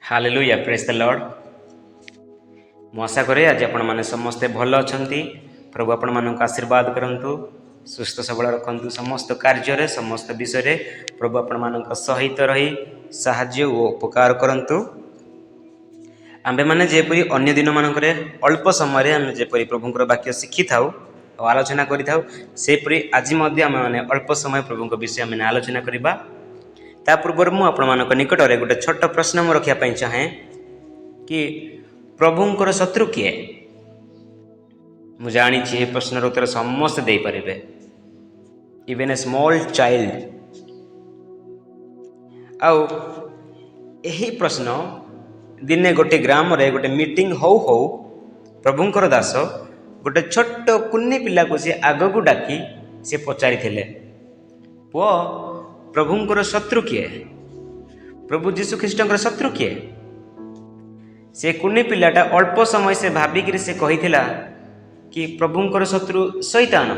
Hallelujah praise the Lord. ମୁଁ ଆଶା କରେ ଆଜି ଆପଣମାନେ ସମସ୍ତେ ଭଲ ଅଛନ୍ତି। ପ୍ରଭୁ ଆପଣମାନଙ୍କୁ ଆଶୀର୍ବାଦ କରନ୍ତୁ, ସୁସ୍ଥ ସବଳ ରଖନ୍ତୁ। ସମସ୍ତ କାର୍ଯ୍ୟରେ ସମସ୍ତ ବିଷୟରେ ପ୍ରଭୁ ଆପଣମାନଙ୍କ ସହିତ ରହି ସାହାଯ୍ୟ ଓ ଉପକାର କରନ୍ତୁ। ଆମ୍ଭେମାନେ ଯେପରି ଅନ୍ୟ ଦିନମାନଙ୍କରେ ଅଳ୍ପ ସମୟରେ ଆମେ ଯେପରି ପ୍ରଭୁଙ୍କର ବାକ୍ୟ ଶିଖିଥାଉ ଆଉ ଆଲୋଚନା କରିଥାଉ, ସେପରି ଆଜି ମଧ୍ୟ ଆମେମାନେ ଅଳ୍ପ ସମୟ ପ୍ରଭୁଙ୍କ ବିଷୟ ଆମେ ଆଲୋଚନା କରିବା। ତା ପୂର୍ବରୁ ମୁଁ ଆପଣମାନଙ୍କ ନିକଟରେ ଗୋଟେ ଛୋଟ ପ୍ରଶ୍ନ ମୁଁ ରଖିବା ପାଇଁ ଚାହେଁ କି ପ୍ରଭୁଙ୍କର ଶତ୍ରୁ କିଏ? ମୁଁ ଜାଣିଛି ଏ ପ୍ରଶ୍ନର ଉତ୍ତର ସମସ୍ତେ ଦେଇପାରିବେ, ଇଭେନ୍ ଏ ସ୍ମଲ୍ ଚାଇଲ୍ଡ। ଆଉ ଏହି ପ୍ରଶ୍ନ ଦିନେ ଗୋଟେ ଗ୍ରାମରେ ଗୋଟେ ମିଟିଂ ହଉ ହଉ ପ୍ରଭୁଙ୍କର ଦାସ ଗୋଟେ ଛୋଟ କୁନି ପିଲାକୁ ସେ ଆଗକୁ ଡାକି ସେ ପଚାରିଥିଲେ, ପୁଅ ପ୍ରଭୁଙ୍କର ଶତ୍ରୁ କିଏ? ପ୍ରଭୁ ଯୀଶୁ ଖ୍ରୀଷ୍ଟଙ୍କର ଶତ୍ରୁ କିଏ? ସେ କୁନି ପିଲାଟା ଅଳ୍ପ ସମୟ ସେ ଭାବିକିରି ସେ କହିଥିଲା କି ପ୍ରଭୁଙ୍କର ଶତ୍ରୁ ଶୈତାନ।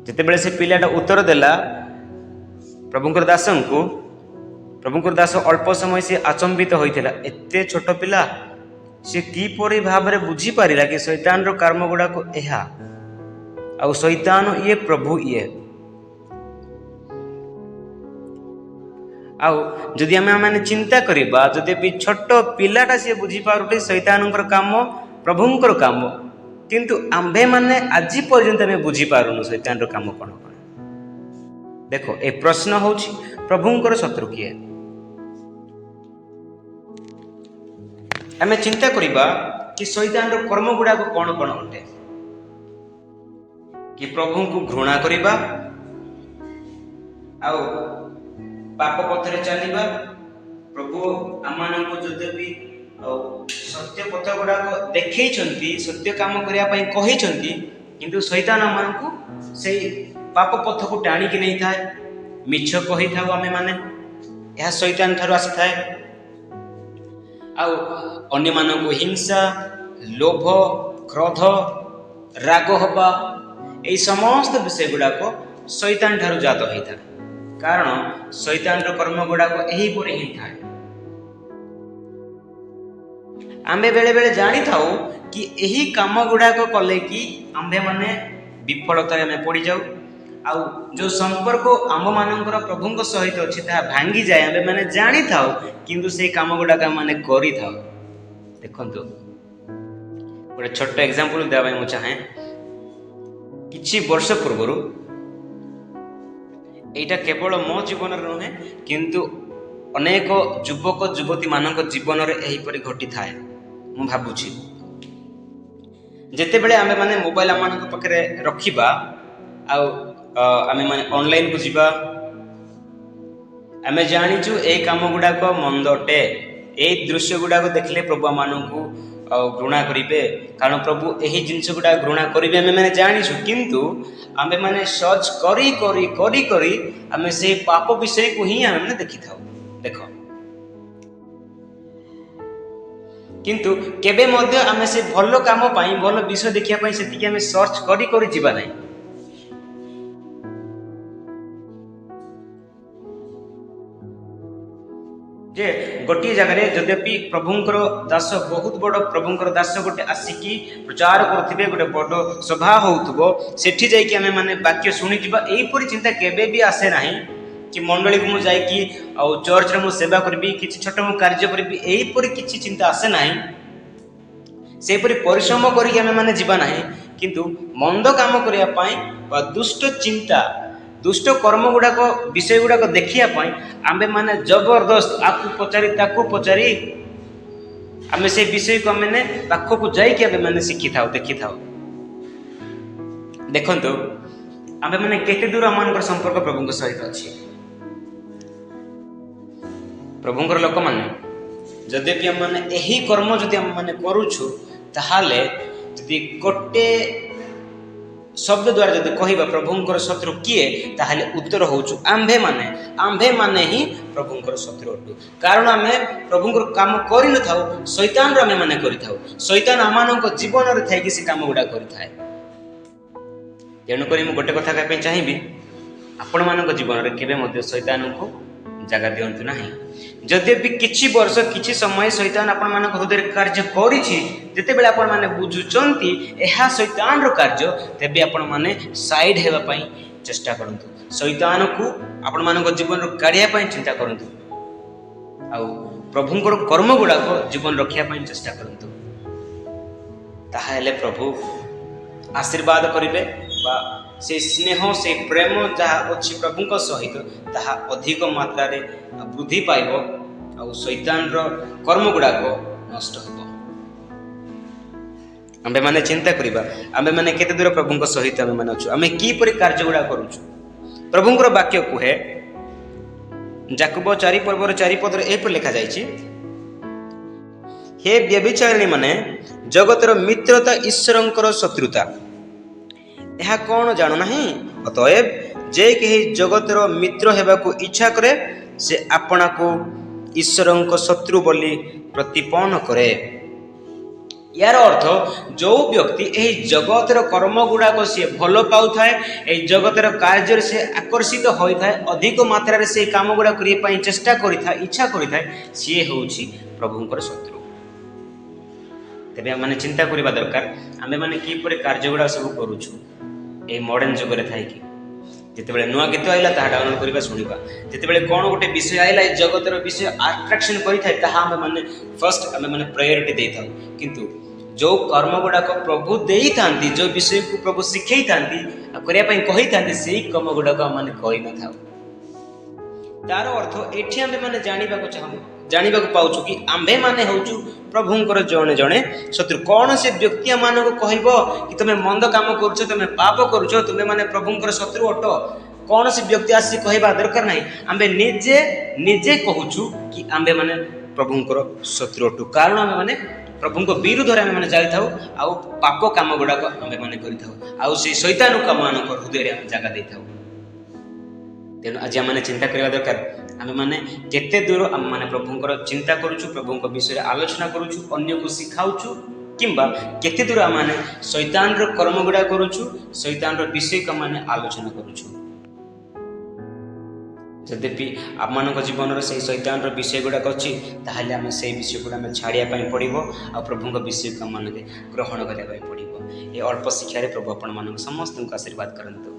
ଯେତେବେଳେ ସେ ପିଲାଟା ଉତ୍ତର ଦେଲା ପ୍ରଭୁଙ୍କର ଦାସଙ୍କୁ, ପ୍ରଭୁଙ୍କର ଦାସ ଅଳ୍ପ ସମୟ ସେ ଆଚମ୍ବିତ ହୋଇଥିଲା। ଏତେ ଛୋଟ ପିଲା ସେ କିପରି ଭାବରେ ବୁଝିପାରିଲା କି ଶୈତାନର କର୍ମ ଗୁଡ଼ାକ ଏହା, ଆଉ ଶୈତାନ ଇଏ ପ୍ରଭୁ ଇଏ। ଆଉ ଯଦି ଆମେ ଚିନ୍ତା କରିବା, ଯଦି ବି ଛୋଟ ପିଲାଟା ସିଏ ବୁଝିପାରୁଛି ଶୈତାନଙ୍କର କାମ ପ୍ରଭୁଙ୍କର କାମ, କିନ୍ତୁ ଆମ୍ଭେମାନେ ଆଜି ପର୍ଯ୍ୟନ୍ତ ଆମେ ବୁଝିପାରୁନୁ ଶୈତାନର କାମ କ'ଣ କ'ଣ। ଦେଖ, ଏ ପ୍ରଶ୍ନ ହେଉଛି ପ୍ରଭୁଙ୍କର ଶତ୍ରୁ କିଏ? ଆମେ ଚିନ୍ତା କରିବା କି ଶୈତାନର କର୍ମ ଗୁଡ଼ାକ କ'ଣ କ'ଣ ଅଟେ। କି ପ୍ରଭୁଙ୍କୁ ଘୃଣା କରିବା, ଆଉ ପାପ ପଥରେ ଚାଲିବା। ପ୍ରଭୁ ଆମମାନଙ୍କୁ ଯଦି ବି ସତ୍ୟ ପଥ ଗୁଡ଼ାକ ଦେଖେଇଛନ୍ତି, ସତ୍ୟ କାମ କରିବା ପାଇଁ କହିଛନ୍ତି, କିନ୍ତୁ ଶୈତାନ ଆମମାନଙ୍କୁ ସେଇ ପାପ ପଥକୁ ଟାଣିକି ନେଇଥାଏ। ମିଛ କହିଥାଉ ଆମେମାନେ, ଏହା ଶୈତାନ ଠାରୁ ଆସିଥାଏ। ଆଉ ଅନ୍ୟମାନଙ୍କୁ ହିଂସା, ଲୋଭ, କ୍ରୋଧ, ରାଗ ହବା, ଏଇ ସମସ୍ତ ବିଷୟ ଗୁଡ଼ାକ ଶୈତାନ ଠାରୁ ଜାତ ହେଇଥାଏ। କାରଣ ଶୈତାନର କର୍ମ ଗୁଡ଼ାକ ଏହିପରି ହେଇଥାଏ। ଆମ୍ଭେ ବେଳେ ବେଳେ ଜାଣିଥାଉ କି ଏହି କାମ ଗୁଡ଼ାକ କଲେ କି ଆମ୍ଭେମାନେ ବିଫଳତାରେ ଆମେ ପଡ଼ିଯାଉ, ଆଉ ଯେଉଁ ସମ୍ପର୍କ ଆମ୍ଭମାନଙ୍କର ପ୍ରଭୁଙ୍କ ସହିତ ଅଛି ତାହା ଭାଙ୍ଗିଯାଏ। ଆମ୍ଭେମାନେ ଜାଣିଥାଉ, କିନ୍ତୁ ସେଇ କାମ ଗୁଡ଼ାକ ଆମେମାନେ କରିଥାଉ। ଦେଖନ୍ତୁ, ଗୋଟେ ଛୋଟ ଏକ୍ସାମ୍ପଲ ଦେବା ପାଇଁ ମୁଁ ଚାହେଁ। କିଛି ବର୍ଷ ପୂର୍ବରୁ, ଏଇଟା କେବଳ ମୋ ଜୀବନରେ ନୁହେଁ, କିନ୍ତୁ ଅନେକ ଯୁବକ ଯୁବତୀମାନଙ୍କ ଜୀବନରେ ଏହିପରି ଘଟିଥାଏ। ମୁଁ ଭାବୁଛି ଯେତେବେଳେ ଆମେମାନେ ମୋବାଇଲ ଆମମାନଙ୍କ ପାଖରେ ରଖିବା, ଆଉ ଆମେମାନେ ଅନଲାଇନକୁ ଯିବା, ଆମେ ଜାଣିଛୁ ଏଇ କାମ ଗୁଡ଼ାକ ମନ୍ଦ ଅଟେ। ଏଇ ଦୃଶ୍ୟ ଗୁଡ଼ାକ ଦେଖିଲେ ପ୍ରଭୁ ଆମମାନଙ୍କୁ ଘୃଣା କରିବେ, କାରଣ ପ୍ରଭୁ ଏହି ଜିନିଷ ଗୁଡ଼ାକ ଘୃଣା କରିବେ ଆମେମାନେ ଜାଣିଛୁ। କିନ୍ତୁ ଆମେମାନେ ସର୍ଚ୍ଚ କରି କରି କରି କରି ଆମେ ସେଇ ପାପ ବିଷୟକୁ ହିଁ ଆମେମାନେ ଦେଖିଥାଉ। ଦେଖ, କିନ୍ତୁ କେବେ ମଧ୍ୟ ଆମେ ସେ ଭଲ କାମ ପାଇଁ, ଭଲ ବିଷୟ ଦେଖିବା ପାଇଁ ସେତିକି ଆମେ ସର୍ଚ୍ଚ କରି କରି ଯିବା ନାହିଁ। ଯେ ଗୋଟିଏ ଜାଗାରେ ଯଦ୍ୟପି ପ୍ରଭୁଙ୍କର ଦାସ, ବହୁତ ବଡ଼ ପ୍ରଭୁଙ୍କର ଦାସ ଗୋଟେ ଆସିକି ପ୍ରଚାର କରୁଥିବେ, ଗୋଟେ ବଡ଼ ସଭା ହଉଥିବ, ସେଠି ଯାଇକି ଆମେମାନେ ବାକ୍ୟ ଶୁଣିଯିବା, ଏଇପରି ଚିନ୍ତା କେବେ ବି ଆସେ ନାହିଁ କି ମଣ୍ଡଳୀକୁ ମୁଁ ଯାଇକି ଆଉ ଚର୍ଚ୍ଚରେ ମୁଁ ସେବା କରିବି, କିଛି ଛୋଟ ମୁଁ କାର୍ଯ୍ୟ କରିବି, ଏହିପରି କିଛି ଚିନ୍ତା ଆସେ ନାହିଁ। ସେହିପରି ପରିଶ୍ରମ କରିକି ଆମେମାନେ ଯିବା ନାହିଁ, କିନ୍ତୁ ମନ୍ଦ କାମ କରିବା ପାଇଁ ବା ଦୁଷ୍ଟ ଚିନ୍ତା, ଦୁଷ୍ଟ କର୍ମ ଗୁଡ଼ାକ, ବିଷୟ ଗୁଡ଼ାକ ଦେଖିବା ପାଇଁ ଆମ୍ଭେମାନେ ଜବରଦସ୍ତ ଆକୁ ପଚାରି ତାକୁ ପଚାରି ଆମେ ସେଇ ବିଷୟକୁ ଆମେମାନେ ପାଖକୁ ଯାଇକି ଆମେମାନେ ଶିଖିଥାଉ, ଦେଖିଥାଉ। ଦେଖନ୍ତୁ, ଆମେମାନେ କେତେ ଦୂର ଆମମାନଙ୍କର ସମ୍ପର୍କ ପ୍ରଭୁଙ୍କ ସହିତ ଅଛି। ପ୍ରଭୁଙ୍କର ଲୋକମାନେ ଯଦ୍ୟପି ଆମେମାନେ ଏହି କର୍ମ ଯଦି ଆମେମାନେ କରୁଛୁ, ତାହେଲେ ଯଦି ଗୋଟେ ଶବ୍ଦ ଦ୍ୱାରା ଯଦି କହିବା ପ୍ରଭୁଙ୍କର ଶତ୍ରୁ କିଏ, ତାହେଲେ ଉତ୍ତର ହେଉଛୁ ଆମ୍ଭେମାନେ। ଆମ୍ଭେମାନେ ହିଁ ପ୍ରଭୁଙ୍କର ଶତ୍ରୁ ଅଟୁ। କାରଣ ଆମେ ପ୍ରଭୁଙ୍କର କାମ କରିନଥାଉ, ଶୈତାନର ଆମେମାନେ କରିଥାଉ। ଶୈତାନ ଆମମାନଙ୍କ ଜୀବନରେ ଥାଇକି ସେ କାମ ଗୁଡ଼ାକ କରିଥାଏ। ତେଣୁକରି ମୁଁ ଗୋଟେ କଥା କହିବା ପାଇଁ ଚାହିଁବି, ଆପଣମାନଙ୍କ ଜୀବନରେ କେବେ ମଧ୍ୟ ଶୈତାନଙ୍କୁ ଜାଗା ଦିଅନ୍ତୁ ନାହିଁ। ଯଦ୍ୟପି କିଛି ବର୍ଷ କିଛି ସମୟ ଶୈତାନ ଆପଣମାନଙ୍କ ହୃଦୟରେ କାର୍ଯ୍ୟ କରିଛି, ଯେତେବେଳେ ଆପଣମାନେ ବୁଝୁଛନ୍ତି ଏହା ଶୈତାନର କାର୍ଯ୍ୟ, ତେବେ ଆପଣମାନେ ସାଇଡ୍ ହେବା ପାଇଁ ଚେଷ୍ଟା କରନ୍ତୁ। ଶୈତାନକୁ ଆପଣମାନଙ୍କ ଜୀବନରୁ କାଢ଼ିବା ପାଇଁ ଚିନ୍ତା କରନ୍ତୁ, ଆଉ ପ୍ରଭୁଙ୍କର କର୍ମ ଗୁଡ଼ାକ ଜୀବନ ରଖିବା ପାଇଁ ଚେଷ୍ଟା କରନ୍ତୁ। ତାହେଲେ ପ୍ରଭୁ ଆଶୀର୍ବାଦ କରିବେ ବା ସେ ସ୍ନେହ ସେ ପ୍ରେମ ଯାହା ଅଛି ପ୍ରଭୁଙ୍କ ସହିତ ତାହା ଅଧିକ ମାତ୍ରାରେ ବୃଦ୍ଧି ପାଇବ ଆଉ ଶୈତାନର କର୍ମ ଗୁଡ଼ାକ ନଷ୍ଟ ହେବ। ଆମ୍ଭେମାନେ ଚିନ୍ତା କରିବା, ଆମ୍ଭେମାନେ କେତେ ଦୂର ପ୍ରଭୁଙ୍କ ସହିତ ଆମ୍ଭେମାନେ ଅଛୁ, ଆମେ କିପରି କାର୍ଯ୍ୟ ଗୁଡ଼ାକ କରୁଛୁ। ପ୍ରଭୁଙ୍କର ବାକ୍ୟ କୁହେ ଯାକୋବ 4:4 ଏହିପରି ଲେଖାଯାଇଛି, ହେ ବ୍ୟଭିଚାରିଣୀ ମାନେ, ଜଗତର ମିତ୍ରତା ଈଶ୍ୱରଙ୍କର ଶତ୍ରୁତା। ଏହା କ'ଣ ଜାଣୁନାହିଁ? ଅତଏବ ଯେ କେହି ଜଗତର ମିତ୍ର ହେବାକୁ ଇଚ୍ଛା କରେ ସେ ଆପଣାକୁ ଈଶ୍ୱରଙ୍କ ଶତ୍ରୁ ବୋଲି ପ୍ରତିପନ୍ନ କରେ। ୟାର ଅର୍ଥ, ଯେଉଁ ବ୍ୟକ୍ତି ଏହି ଜଗତର କର୍ମ ଗୁଡ଼ାକ ସିଏ ଭଲ ପାଉଥାଏ, ଏହି ଜଗତର କାର୍ଯ୍ୟରେ ସେ ଆକର୍ଷିତ ହୋଇଥାଏ, ଅଧିକ ମାତ୍ରାରେ ସେ କାମ ଗୁଡ଼ାକ କରିବା ପାଇଁ ଚେଷ୍ଟା କରିଥାଏ, ଇଚ୍ଛା କରିଥାଏ, ସିଏ ହେଉଛି ପ୍ରଭୁଙ୍କର ଶତ୍ରୁ। ତେବେ ଆମେମାନେ ଚିନ୍ତା କରିବା ଦରକାର, ଆମେମାନେ କିପରି କାର୍ଯ୍ୟ ଗୁଡ଼ାକ ସବୁ କରୁଛୁ ଏହି ମଡ଼ର୍ଣ୍ଣ ଯୁଗରେ ଥାଇକି। ଯେତେବେଳେ ନୂଆ ଗୀତ ଆଇଲା ତାହା ଡାଉନଲୋଡ୍ କରିବା ଶୁଣିବା, ଯେତେବେଳେ କ'ଣ ଗୋଟେ ବିଷୟ ଆଇଲା ଏ ଜଗତର ବିଷୟ ଆଟ୍ରାକ୍ସନ୍ କରିଥାଏ ତାହା ଆମେମାନେ ଫାର୍ଷ୍ଟ ଆମେମାନେ ପ୍ରାୟୋରିଟି ଦେଇଥାଉ। କିନ୍ତୁ ଯେଉଁ କର୍ମ ଗୁଡ଼ାକ ପ୍ରଭୁ ଦେଇଥାନ୍ତି, ଯେଉଁ ବିଷୟକୁ ପ୍ରଭୁ ଶିଖେଇଥାନ୍ତି ଆଉ କରିବା ପାଇଁ କହିଥାନ୍ତି, ସେଇ କର୍ମ ଗୁଡ଼ାକ ଆମେମାନେ କରିନଥାଉ। ତାର ଅର୍ଥ ଏଠି ଆମେମାନେ ଜାଣିବାକୁ ପାଉଛୁ କି ଆମ୍ଭେମାନେ ହେଉଛୁ ପ୍ରଭୁଙ୍କର ଜଣେ ଜଣେ ଶତ୍ରୁ। କୌଣସି ବ୍ୟକ୍ତି ମାନଙ୍କୁ କହିବ କି ତମେ ମନ୍ଦ କାମ କରୁଛ, ତମେ ପାପ କରୁଛ, ତୁମେ ମାନେ ପ୍ରଭୁଙ୍କର ଶତ୍ରୁ ଅଟ, କୌଣସି ବ୍ୟକ୍ତି ଆସି କହିବା ଦରକାର ନାହିଁ। ଆମ୍ଭେ ନିଜେ କହୁଛୁ କି ଆମ୍ଭେମାନେ ପ୍ରଭୁଙ୍କର ଶତ୍ରୁ ଅଟୁ, କାରଣ ଆମେମାନେ ପ୍ରଭୁଙ୍କ ବିରୁଦ୍ଧରେ ଆମେମାନେ ଯାଇଥାଉ ଆଉ ପାପ କାମ ଗୁଡ଼ାକ ଆମେମାନେ କରିଥାଉ, ଆଉ ସେଇ ଶୈତାନଙ୍କ ମାନଙ୍କ ହୃଦୟରେ ଆମେ ଜାଗା ଦେଇଥାଉ। ତେଣୁ ଆଜି ଆମେମାନେ ଚିନ୍ତା କରିବା ଦରକାର, ଆମେମାନେ କେତେ ଦୂର ଆମେମାନେ ପ୍ରଭୁଙ୍କର ଚିନ୍ତା କରୁଛୁ, ପ୍ରଭୁଙ୍କ ବିଷୟରେ ଆଲୋଚନା କରୁଛୁ, ଅନ୍ୟକୁ ଶିଖାଉଛୁ, କିମ୍ବା କେତେ ଦୂର ଆମେମାନେ ଶୈତାନର କର୍ମ ଗୁଡ଼ାକ କରୁଛୁ, ଶୈତାନର ବିଷୟକୁ ଆମେମାନେ ଆଲୋଚନା କରୁଛୁ। ଯଦ୍ୟପି ଆମମାନଙ୍କ ଜୀବନର ସେହି ଶୈତାନର ବିଷୟ ଗୁଡ଼ାକ ଅଛି, ତାହେଲେ ଆମେ ସେହି ବିଷୟକୁ ଆମେ ଛାଡ଼ିବା ପାଇଁ ପଡ଼ିବ ଆଉ ପ୍ରଭୁଙ୍କ ବିଷୟକୁ ଆମମାନଙ୍କୁ ଗ୍ରହଣ କରିବା ପାଇଁ ପଡ଼ିବ। ଏ ଅଳ୍ପ ଶିକ୍ଷାରେ ପ୍ରଭୁ ଆପଣମାନଙ୍କୁ ସମସ୍ତଙ୍କୁ ଆଶୀର୍ବାଦ କରନ୍ତୁ।